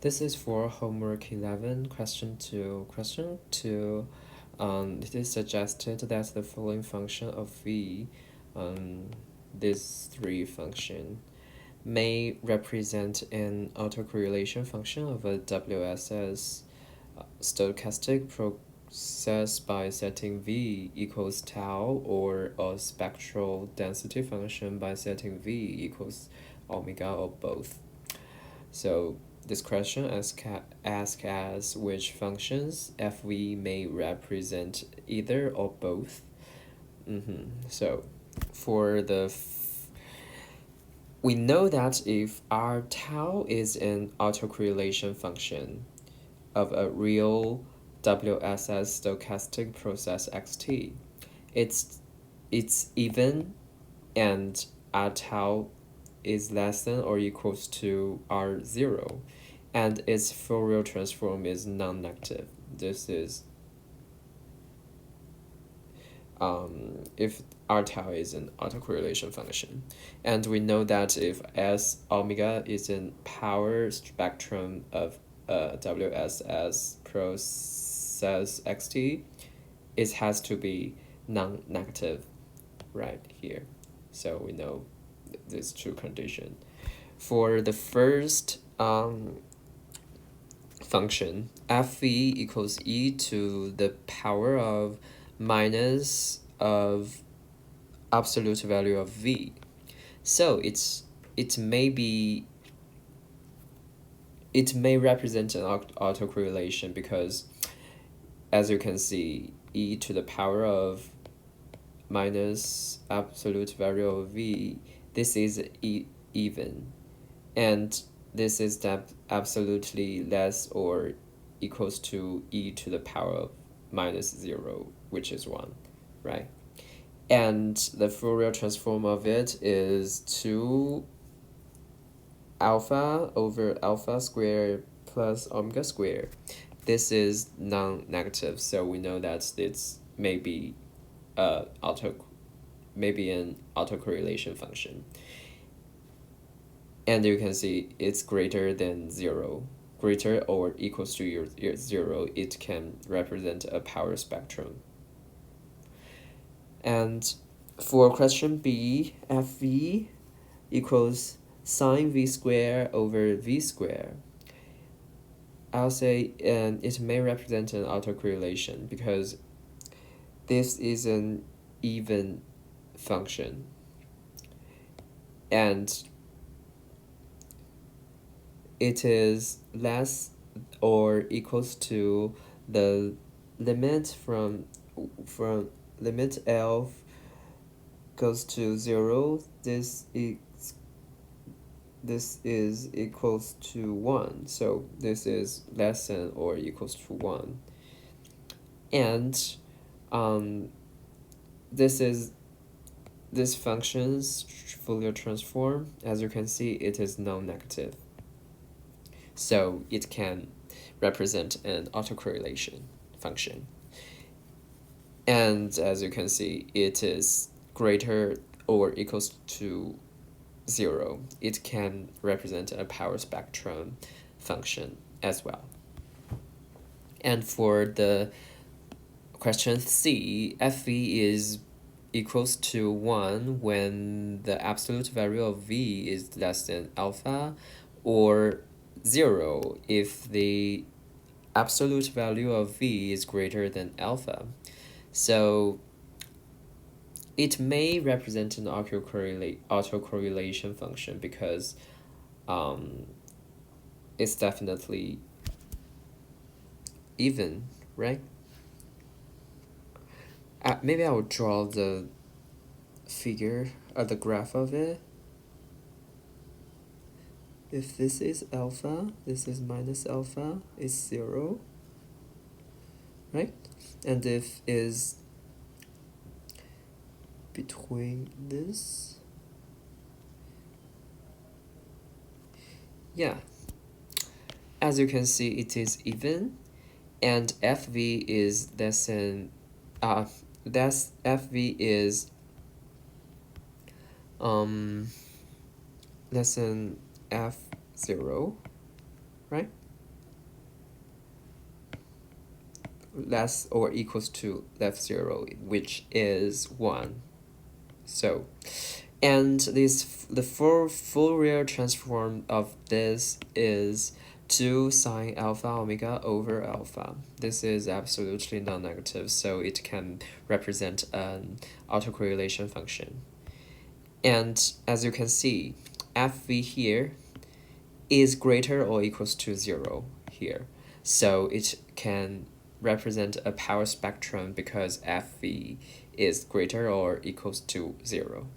This is for homework 11, question 2. Question 2, it is suggested that the following function of v, these three function, may represent an autocorrelation function of a WSS stochastic process by setting v equals tau, or a spectral density function by setting v equals omega, or both. So this question asks as which functions fv may represent either or both. So for we know that if our tau is an autocorrelation function of a real WSS stochastic process xt, it's even, and our tau is less than or equals to R0, and its Fourier transform is non-negative. This is if R tau is an autocorrelation function. And we know that if S omega is a power spectrum of WSS process xt, it has to be non-negative right here. So we know this true condition. For the first function, fv equals e to the power of minus of absolute value of v. So it may represent an autocorrelation because, as you can see, e to the power of minus absolute value of v, this is even, and this is absolutely less or equals to e to the power of minus 0, which is 1, right? And the Fourier transform of it is 2 alpha over alpha squared plus omega squared. This is non-negative, so we know that it's maybe an autocorrelation function. And you can see it's greater than 0, greater or equals to 0. It can represent a power spectrum. And for question B, fv equals sine v squared over v squared. I'll say it may represent an autocorrelation because this is an even function, and it is less or equals to the limit from limit L goes to 0. This is equals to 1, so this is less than or equals to 1. And this function's Fourier transform, as you can see, it is non-negative, so it can represent an autocorrelation function. And as you can see, it is greater or equals to 0. It can represent a power spectrum function as well. And for the question C, fv is equals to 1 when the absolute value of v is less than alpha, or 0 if the absolute value of v is greater than alpha. So it may represent an autocorrelation function because it's definitely even, right? Maybe I will draw the figure or the graph of it. If this is alpha, this is minus alpha, is 0, right? And if is between this, yeah, as you can see, it is even, and fv is less than fv is less than f0, right? less or equals to left 0, which is 1. So, and the Fourier transform of this is 2 sine alpha omega over alpha. This is absolutely non-negative, so it can represent an autocorrelation function. And as you can see, Fv here is greater or equals to 0 here. So it can represent a power spectrum because Fv is greater or equals to 0.